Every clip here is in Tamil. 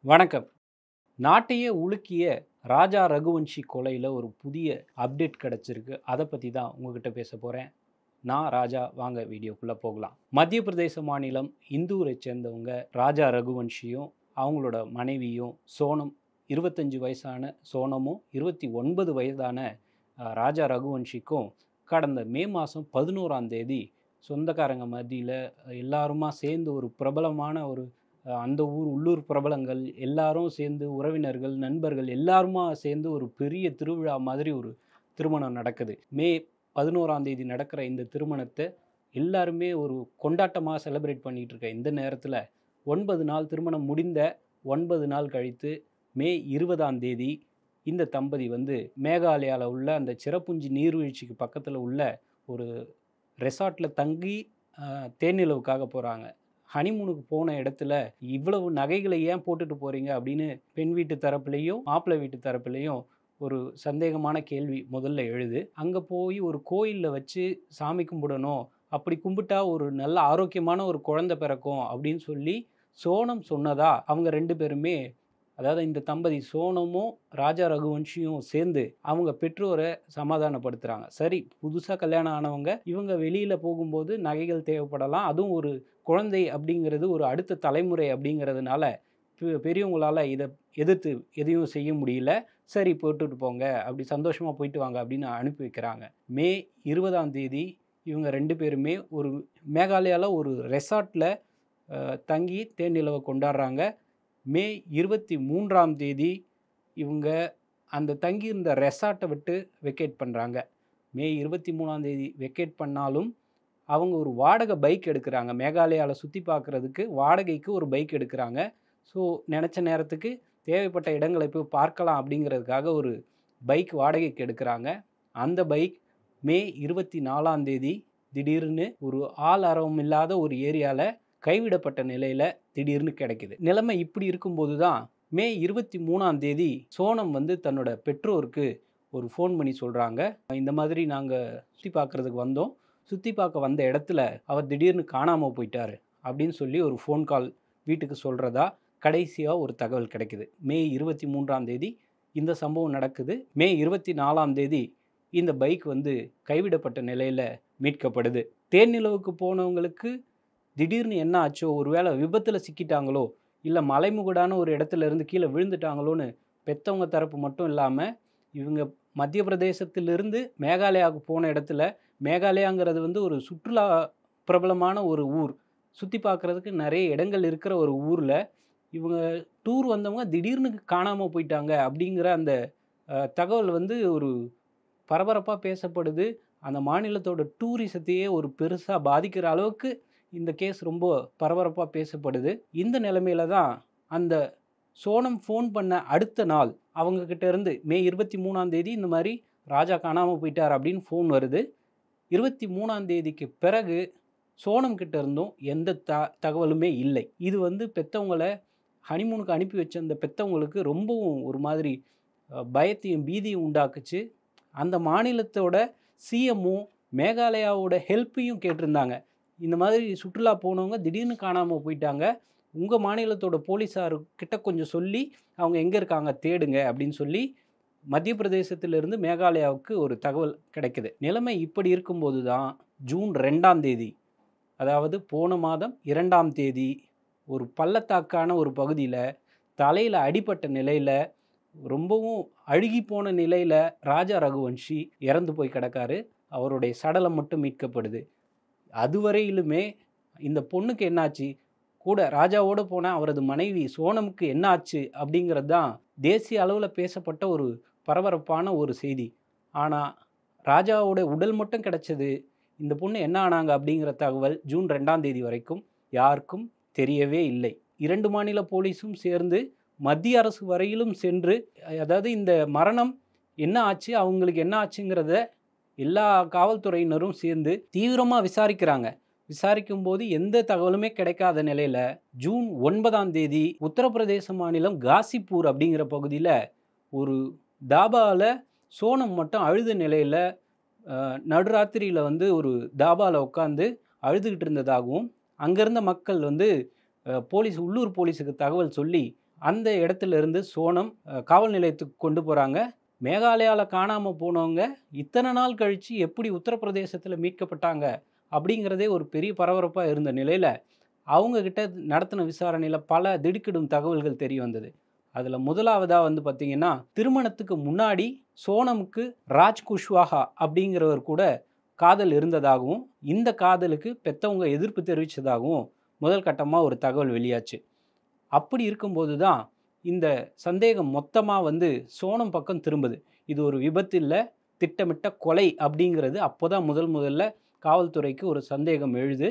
வணக்கம். நாட்டையே உலுக்கிய ராஜா ரகுவன்ஷி கொலையில ஒரு புதிய அப்டேட் கிடைச்சிருக்கு. அத பத்தி தான் உங்ககிட்ட பேசப் போறேன். நான் ராஜா. வாங்க வீடியோக்குள்ள போகலாம். மத்திய பிரதேச மாநிலம் இந்தூரைச் சேர்ந்தவங்க ராஜா ரகுவன்ஷியும், அவங்களோட மனைவியும் சோனம் 25 வயசான சோனமும், 29 வயதான ராஜா ரகுவன்ஷிக்கும் கடந்த மே மாசம் 11ஆம் தேதி சொந்தக்காரங்க மத்தியில எல்லாருமா சேர்ந்து ஒரு பிரபலமான ஒரு அந்த உள்ளூர் பிரபலங்கள் எல்லாரும் சேர்ந்து உறவினர்கள், நண்பர்கள் எல்லாருமா சேர்ந்து ஒரு பெரிய திருவிழா மாதிரி ஒரு திருமணம் நடக்குது. மே 11ஆம் தேதி நடக்கிற இந்த திருமணத்த எல்லாருமே ஒரு கொண்டாட்டமா செலிப்ரேட் பண்ணிட்டு இருக்க இந்த நேரத்துல 9 நாள் திருமணம் முடிந்த 9 நாள் கழித்து மே 20ஆம் தேதி இந்த தம்பதி வந்து மேகாலயால உள்ள அந்த சிரப்புஞ்சி நீர்வீழ்ச்சிக்கு பக்கத்துல உள்ள ஒரு ரெசார்ட்ல தங்கி தேனிலவுக்காக போறாங்க. ஹனிமூனுக்கு போன இடத்துல இவ்வளவு நகைகளை ஏன் போட்டுட்டு போறீங்க அப்படின்னு பெண் வீட்டு தரப்புலையும் மாப்பிள்ளை வீட்டு தரப்புலையும் ஒரு சந்தேகமான கேள்வி முதல்ல எழுது. அங்க போய் ஒரு கோயில்ல வச்சு சாமி கும்பிடணும், அப்படி கும்பிட்டா ஒரு நல்ல ஆரோக்கியமான ஒரு குழந்தை பிறக்கும் அப்படின்னு சொல்லி சோனம் சொன்னதா அவங்க 2 பேருமே, அதாவது இந்த தம்பதி சோனமும் ராஜா ரகுவன்ஷியும் சேர்ந்து அவங்க பெற்றோரை சமாதானப்படுத்துறாங்க. சரி, புதுசா கல்யாணம் ஆனவங்க இவங்க வெளியில போகும்போது நகைகள் தேவைப்படலாம், அதுவும் ஒரு குழந்தை அப்படிங்கிறது ஒரு அடுத்த தலைமுறை அப்படிங்கிறதுனால பெரியவங்களால இதை எதிர்த்து எதையும் செய்ய முடியல. சரி, போட்டுட்டு போங்க, அப்படி சந்தோஷமா போயிட்டு வாங்க அப்படின்னு அனுப்பி வைக்கிறாங்க. மே 20ஆம் தேதி இவங்க 2 பேருமே ஒரு மேகாலயால ஒரு ரெசார்ட்ல தங்கி தேனிலவை கொண்டாடுறாங்க. மே 23ஆம் தேதி இவங்க அந்த தங்கியிருந்த ரெசார்ட்டை விட்டு வெக்கேட் பண்ணுறாங்க. மே 23ஆம் தேதி வெக்கேட் பண்ணாலும் அவங்க ஒரு வாடகை பைக் எடுக்கிறாங்க. மேகாலயாவில் சுற்றி பார்க்குறதுக்கு வாடகைக்கு ஒரு பைக் எடுக்கிறாங்க. ஸோ நினச்ச நேரத்துக்கு தேவைப்பட்ட இடங்களை போய் பார்க்கலாம் அப்படிங்கிறதுக்காக ஒரு பைக் வாடகைக்கு எடுக்கிறாங்க. அந்த பைக் மே 24ஆம் தேதி திடீர்னு ஒரு ஆள் அரவம் இல்லாத ஒரு ஏரியாவில் கைவிடப்பட்ட நிலையில் திடீர்னு கிடைக்குது. நிலைமை இப்படி இருக்கும்போது தான் மே 23ஆம் தேதி சோனம் வந்து தன்னோட பெற்றோருக்கு ஒரு ஃபோன் பண்ணி சொல்கிறாங்க, இந்த மாதிரி நாங்கள் சுற்றி பார்க்குறதுக்கு வந்தோம், சுற்றி பார்க்க வந்த இடத்துல அவர் திடீர்னு காணாமல் போயிட்டார் அப்படின்னு சொல்லி ஒரு ஃபோன் கால் வீட்டுக்கு சொல்கிறதா கடைசியாக ஒரு தகவல் கிடைக்குது. மே 23ஆம் தேதி இந்த சம்பவம் நடக்குது. மே 24ஆம் தேதி இந்த பைக் வந்து கைவிடப்பட்ட நிலையில் மீட்கப்படுது. தேனிலவுக்கு போனவங்களுக்கு திடீர்னு என்ன ஆச்சோ, ஒருவேளை விபத்தில் சிக்கிட்டாங்களோ, இல்லை மலைமுகடான ஒரு இடத்துல இருந்து கீழே விழுந்துட்டாங்களோன்னு பெற்றவங்க தரப்பு மட்டும் இல்லாமல் இவங்க மத்திய பிரதேசத்திலிருந்து மேகாலயாவுக்கு போன இடத்துல, மேகாலயாங்கிறது வந்து ஒரு சுற்றுலா பிரபலமான ஒரு ஊர், சுற்றி பார்க்குறதுக்கு நிறைய இடங்கள் இருக்கிற ஒரு ஊரில் இவங்க டூர் வந்தவங்க திடீர்னு காணாமல் போயிட்டாங்க அப்படிங்கிற அந்த தகவல் வந்து ஒரு பரபரப்பாக பேசப்படுது. அந்த மாநிலத்தோட டூரிசத்தையே ஒரு பெருசாக பாதிக்கிற அளவுக்கு இந்த கேஸ் ரொம்ப பரபரப்பாக பேசப்படுது. இந்த நிலைமையில தான் அந்த சோனம் ஃபோன் பண்ண அடுத்த நாள் அவங்கக்கிட்ட இருந்து மே 23ஆம் தேதி இந்த மாதிரி ராஜா காணாமல் போயிட்டார் அப்படின்னு ஃபோன் வருது. 23ஆம் தேதிக்கு பிறகு சோனம் கிட்ட இருந்தும் எந்த தகவலுமே இல்லை. இது வந்து பெற்றவங்களை ஹனிமூனுக்கு அனுப்பி வச்ச அந்த பெற்றவங்களுக்கு ரொம்பவும் ஒரு மாதிரி பயத்தையும் பீதியும் உண்டாக்குச்சு. அந்த மாநிலத்தோட சிஎம்மும் மேகாலயாவோட ஹெல்ப்பையும் கேட்டிருந்தாங்க. இந்த மாதிரி சுற்றுலா போனவங்க திடீர்னு காணாமல் போயிட்டாங்க, உங்கள் மாநிலத்தோட போலீஸார்கிட்ட கொஞ்சம் சொல்லி அவங்க எங்கே இருக்காங்க தேடுங்க அப்படின்னு சொல்லி மத்திய பிரதேசத்திலிருந்து மேகாலயாவுக்கு ஒரு தகவல் கிடைக்குது. நிலைமை இப்படி இருக்கும்போது தான் ஜூன் 2ஆம் தேதி, அதாவது போன மாதம் 2ஆம் தேதி ஒரு பள்ளத்தாக்கான ஒரு பகுதியில் தலையில் அடிபட்ட நிலையில் ரொம்பவும் அழுகி போன நிலையில் ராஜா ரகுவன்ஷி இறந்து போய் கிடக்காரு. அவருடைய சடலம் மட்டும் மீட்கப்படுது. அதுவரையிலுமே இந்த பொண்ணுக்கு என்னாச்சு, கூட ராஜாவோடு போன அவரது மனைவி சோனமுக்கு என்ன ஆச்சு அப்படிங்கிறது தான் தேசிய அளவில் பேசப்பட்ட ஒரு பரபரப்பான ஒரு செய்தி. ஆனால் ராஜாவோட உடல் மட்டும் கிடைச்சது, இந்த பொண்ணு என்ன ஆனாங்க அப்படிங்கிற தகவல் ஜூன் 2ஆம் தேதி வரைக்கும் யாருக்கும் தெரியவே இல்லை. 2 மாநில போலீஸும் சேர்ந்து மத்திய அரசு வரையிலும் சென்று, அதாவது இந்த மரணம் என்ன ஆச்சு, அவங்களுக்கு என்ன ஆச்சுங்கிறத எல்லா காவல்துறையினரும் சேர்ந்து தீவிரமாக விசாரிக்கிறாங்க. விசாரிக்கும்போது எந்த தகவலுமே கிடைக்காத நிலையில் ஜூன் 9ஆம் தேதி உத்தரப்பிரதேச மாநிலம் காசிப்பூர் அப்படிங்கிற பகுதியில் ஒரு தாபாவில் சோனம் மட்டும் அழுத நிலையில் நடுராத்திரியில் வந்து ஒரு தாபாவில் உட்காந்து அழுதுகிட்டு இருந்ததாகவும், அங்கேருந்த மக்கள் வந்து உள்ளூர் போலீஸுக்கு தகவல் சொல்லி அந்த இடத்துல இருந்து சோனம் காவல் நிலையத்துக்கு கொண்டு போகிறாங்க. மேகாலயாவில் காணாமல் போனவங்க இத்தனை நாள் கழித்து எப்படி உத்தரப்பிரதேசத்தில் மீட்கப்பட்டாங்க அப்படிங்கிறதே ஒரு பெரிய பரபரப்பாக இருந்த நிலையில் அவங்கக்கிட்ட நடத்தின விசாரணையில் பல திடுக்கிடும் தகவல்கள் தெரிய வந்தது. அதில் முதலாவதாக வந்து பார்த்திங்கன்னா, திருமணத்துக்கு முன்னாடி சோனமுக்கு ராஜ் குஷ்வாஹா அப்படிங்கிறவர் கூட காதல் இருந்ததாகவும், இந்த காதலுக்கு பெற்றவங்க எதிர்ப்பு தெரிவித்ததாகவும் முதல் கட்டமாக ஒரு தகவல் வெளியாச்சு. அப்படி இருக்கும்போது தான் இந்த சந்தேகம் மொத்தமாக வந்து சோனம் பக்கம் திரும்புது. இது ஒரு விபத்து இல்லை, திட்டமிட்ட கொலை அப்படிங்கிறது அப்போ தான் முதல்ல காவல்துறைக்கு ஒரு சந்தேகம் எழுது.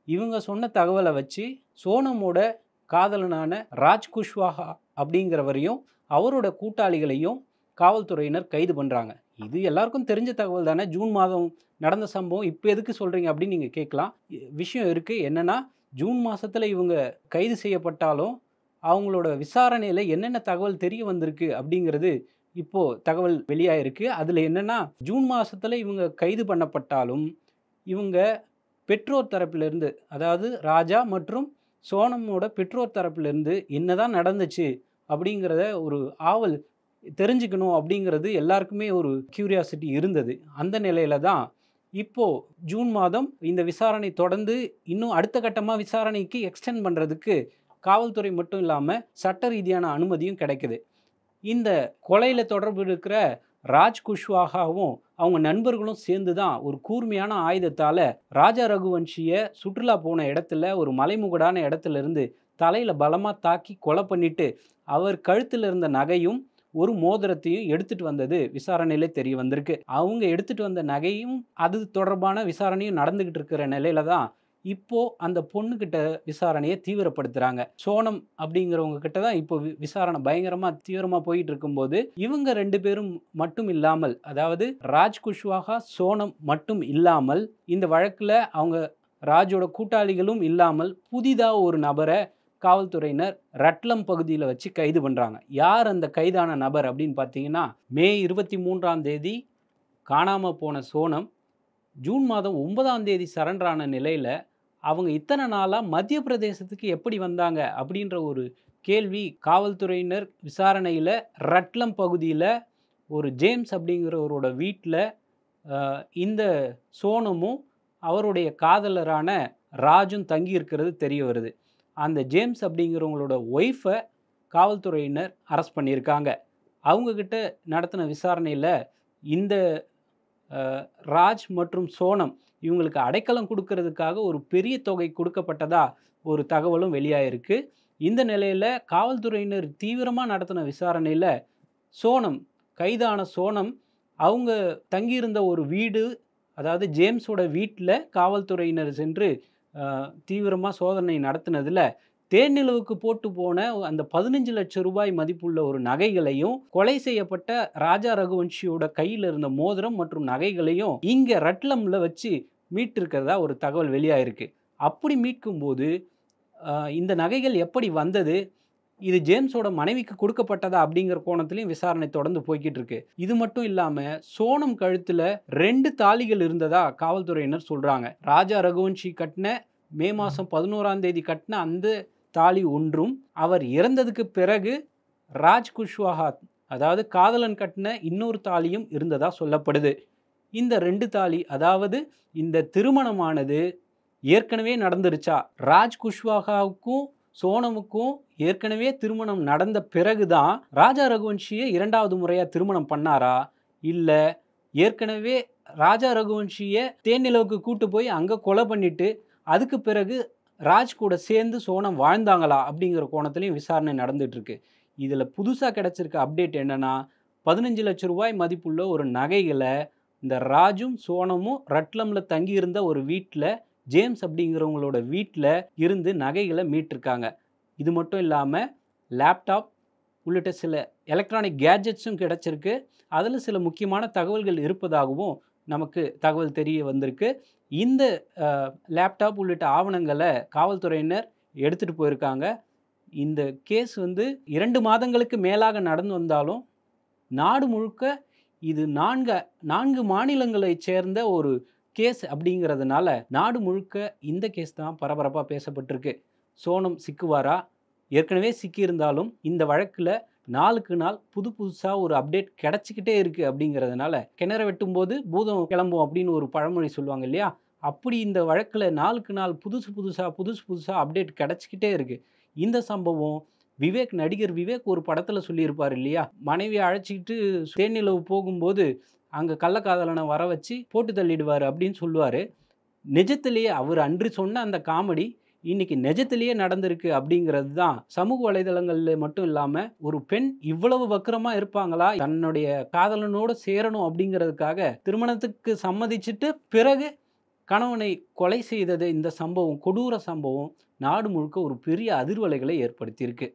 இவங்க சொன்ன தகவலை வச்சு சோனமோட காதலனான ராஜ் குஷ்வாஹா அப்படிங்கிறவரையும் அவரோட கூட்டாளிகளையும் காவல்துறையினர் கைது பண்ணுறாங்க. இது எல்லாருக்கும் தெரிஞ்ச தகவல் தானே, ஜூன் மாதம் நடந்த சம்பவம் இப்போ எதுக்கு சொல்கிறீங்க அப்படின்னு நீங்கள் கேட்கலாம். விஷயம் இருக்குது என்னென்னா, ஜூன் மாதத்தில் இவங்க கைது செய்யப்பட்டாலும் அவங்களோட விசாரணையில் என்னென்ன தகவல் தெரிய வந்திருக்கு அப்படிங்கிறது இப்போது தகவல் வெளியாகிருக்கு. அதில் என்னென்னா, ஜூன் மாதத்தில் இவங்க கைது பண்ணப்பட்டாலும் இவங்க பெற்றோர் தரப்பிலிருந்து, அதாவது ராஜா மற்றும் சோனமோட பெற்றோர் தரப்பிலிருந்து என்னதான் நடந்துச்சு அப்படிங்கிறத ஒரு ஆவல் தெரிஞ்சுக்கணும் அப்படிங்கிறது எல்லாருக்குமே ஒரு கியூரியாசிட்டி இருந்தது. அந்த நிலையில தான் இப்போது ஜூன் மாதம் இந்த விசாரணை தொடர்ந்து இன்னும் அடுத்த கட்டமாக விசாரணைக்கு எக்ஸ்டெண்ட் பண்ணுறதுக்கு காவல்துறை மட்டும் இல்லாமல் சட்ட ரீதியான அனுமதியும் கிடைக்குது. இந்த கொலையில் தொடர்பு இருக்கிற ராஜ் குஷ்வாகாவும் அவங்க நண்பர்களும் சேர்ந்து தான் ஒரு கூர்மையான ஆயுதத்தால் ராஜா ரகுவன்ஷியை சுற்றுலா போன இடத்துல ஒரு மலைமுகடான இடத்துல இருந்து தலையில் பலமாக தாக்கி கொலை பண்ணிட்டு அவர் கழுத்தில் இருந்த நகையும் ஒரு மோதிரத்தையும் எடுத்துகிட்டு வந்தது விசாரணையிலே தெரிய வந்திருக்கு. அவங்க எடுத்துகிட்டு வந்த நகையும் அது தொடர்பான விசாரணையும் நடந்துக்கிட்டு இருக்கிற நிலையில தான் இப்போது அந்த பொண்ணுக்கிட்ட விசாரணையை தீவிரப்படுத்துகிறாங்க. சோனம் அப்படிங்கிறவங்க கிட்ட தான் இப்போ விசாரணை பயங்கரமாக தீவிரமாக போயிட்டு இருக்கும்போது இவங்க 2 பேரும் மட்டும் இல்லாமல், அதாவது ராஜ் குஷ்வாஹா சோனம் மட்டும் இல்லாமல் இந்த வழக்கில் அவங்க ராஜோட கூட்டாளிகளும் இல்லாமல் புதிதாக ஒரு நபரை காவல்துறையினர் ரட்லம் பகுதியில் வச்சு கைது பண்ணுறாங்க. யார் அந்த கைதான நபர் அப்படின்னு பார்த்தீங்கன்னா, மே 23ஆம் தேதி காணாமல் போன சோனம் ஜூன் மாதம் 9ஆம் தேதி சரண்டரான நிலையில் அவங்க இத்தனை நாளாக மத்திய பிரதேசத்துக்கு எப்படி வந்தாங்க அப்படின்ற ஒரு கேள்வி காவல்துறையினர் விசாரணையில் ரட்லம் பகுதியில் ஒரு ஜேம்ஸ் அப்படிங்கிறவரோட வீட்டில் இந்த சோனமும் அவருடைய காதலரான ராஜும் தங்கி இருக்கிறது தெரிய வருது. அந்த ஜேம்ஸ் அப்படிங்கிறவங்களோட ஒய்ஃபை காவல்துறையினர் அரெஸ்ட் பண்ணியிருக்காங்க. அவங்கக்கிட்ட நடத்தின விசாரணையில் இந்த ராஜ் மற்றும் சோனம் இவங்களுக்கு அடைக்கலம் கொடுக்கறதுக்காக ஒரு பெரிய தொகை கொடுக்கப்பட்டதா ஒரு தகவலும் வெளியாகிருக்கு. இந்த நிலையில் காவல்துறையினர் தீவிரமாக நடத்தின விசாரணையில் சோனம் கைதான சோனம் அவங்க தங்கியிருந்த ஒரு வீடு, அதாவது ஜேம்ஸோட வீட்டில் காவல்துறையினர் சென்று தீவிரமாக சோதனை நடத்தினதில் தேர்நிலவுக்கு போட்டு போன அந்த 15 லட்சம் ரூபாய் மதிப்புள்ள ஒரு நகைகளையும், கொலை செய்யப்பட்ட ராஜா ரகுவன்ஷியோட கையில் இருந்த மோதிரம் மற்றும் நகைகளையும் இங்கே ரட்லமில் வச்சு மீட்டிருக்கிறதா ஒரு தகவல் வெளியாகிருக்கு. அப்படி மீட்கும்போது இந்த நகைகள் எப்படி வந்தது, இது ஜேம்ஸோட மனைவிக்கு கொடுக்கப்பட்டதா அப்படிங்கிற கோணத்துலையும் விசாரணை தொடர்ந்து போய்கிட்டு இருக்கு. இது மட்டும் இல்லாமல் சோனம் கழுத்தில் 2 தாலிகள் இருந்ததா காவல்துறையினர் சொல்கிறாங்க. ராஜா ரகுவன்ஷி கட்டின மே மாதம் 11ஆம் தேதி கட்டின அந்த தாலி ஒன்றும், அவர் இறந்ததுக்கு பிறகு ராஜ் குஷ்வாஹா அதாவது காதலன் கட்டின இன்னொரு தாலியும் இருந்ததா சொல்லப்படுது. இந்த 2 தாலி, அதாவது இந்த திருமணமானது ஏற்கனவே நடந்துருச்சா, ராஜ் குஷ்வாகாவுக்கும் சோனமுக்கும் ஏற்கனவே திருமணம் நடந்த பிறகு தான் ராஜா ரகுவன்ஷியை 2வது முறையாக திருமணம் பண்ணாரா, இல்லை ஏற்கனவே ராஜா ரகுவன்ஷியை தேனிலவுக்கு கூட்டு போய் அங்கே கொலை பண்ணிட்டு அதுக்கு பிறகு ராஜ் கூட சேர்ந்து சோனம் வாழ்ந்தாங்களா அப்படிங்கிற கோணத்துலையும் விசாரணை நடந்துகிட்ருக்கு. இதில் புதுசாக கிடச்சிருக்க அப்டேட் என்னென்னா, 15 லட்சம் ரூபாய் மதிப்புள்ள ஒரு நகைகளை இந்த ராஜும் சோனமும் ரட்லமில் தங்கியிருந்த ஒரு வீட்டில், ஜேம்ஸ் அப்படிங்கிறவங்களோட வீட்டில் இருந்து நகைகளை மீட்டிருக்காங்க. இது மட்டும் இல்லாமல் லேப்டாப் உள்ளிட்ட சில எலக்ட்ரானிக் கேட்ஜெட்ஸும் கிடச்சிருக்கு. அதில் சில முக்கியமான தகவல்கள் இருப்பதாகவும் நமக்கு தகவல் தெரிய வந்திருக்கு. இந்த லேப்டாப் உள்ளிட்ட ஆவணங்களை காவல்துறையினர் எடுத்துகிட்டு போயிருக்காங்க. இந்த கேஸ் 2 மாதங்களுக்கு மேலாக நடந்து வந்தாலும் நாடு முழுக்க இது 4 மாநிலங்களைச் சேர்ந்த ஒரு கேஸ் அப்படிங்கிறதுனால நாடு முழுக்க இந்த கேஸ் தான் பரபரப்பாக பேசப்பட்டிருக்கு. சோனம் சிக்குவாரா, ஏற்கனவே சிக்கியிருந்தாலும் இந்த வழக்குல நாளுக்கு நாள் புதுசா ஒரு அப்டேட் கிடைச்சுக்கிட்டே இருக்கு அப்படிங்கிறதுனால, "கிணற வெட்டும்போது பூதம் கிளம்பும்" அப்படின்னு ஒரு பழமொழி சொல்லுவாங்க இல்லையா? அப்படி இந்த வழக்குல நாளுக்கு நாள் புதுசு புதுசா அப்டேட் கிடைச்சுக்கிட்டே இருக்கு. இந்த சம்பவம் நடிகர் விவேக் ஒரு படத்துல சொல்லியிருப்பார் இல்லையா? மனைவிய அழைச்சுக்கிட்டு தேனிலவு போகும்போது, அங்க கள்ளக்காதலன வர வச்சு போட்டு தள்ளிடுவாரு அப்படின்னு சொல்லுவாரு. நிஜத்திலேயே அவரு அன்று சொன்ன அந்த காமெடி, இன்னைக்கு நிஜத்திலேயே நடந்திருக்கு அப்படிங்கிறது தான் சமூக வலைதளங்கள்ல மட்டும் இல்லாம, ஒரு பெண் இவ்வளவு வக்கிரமா இருப்பாங்களா? தன்னுடைய காதலனோட சேரணும் அப்படிங்கிறதுக்காக திருமணத்துக்கு சம்மதிச்சுட்டு, பிறகு கணவனை கொலை செய்தது இந்த சம்பவம், கொடூர சம்பவம் நாடு முழுக்க ஒரு பெரிய அதிர்வலைகளை ஏற்படுத்தியிருக்கு.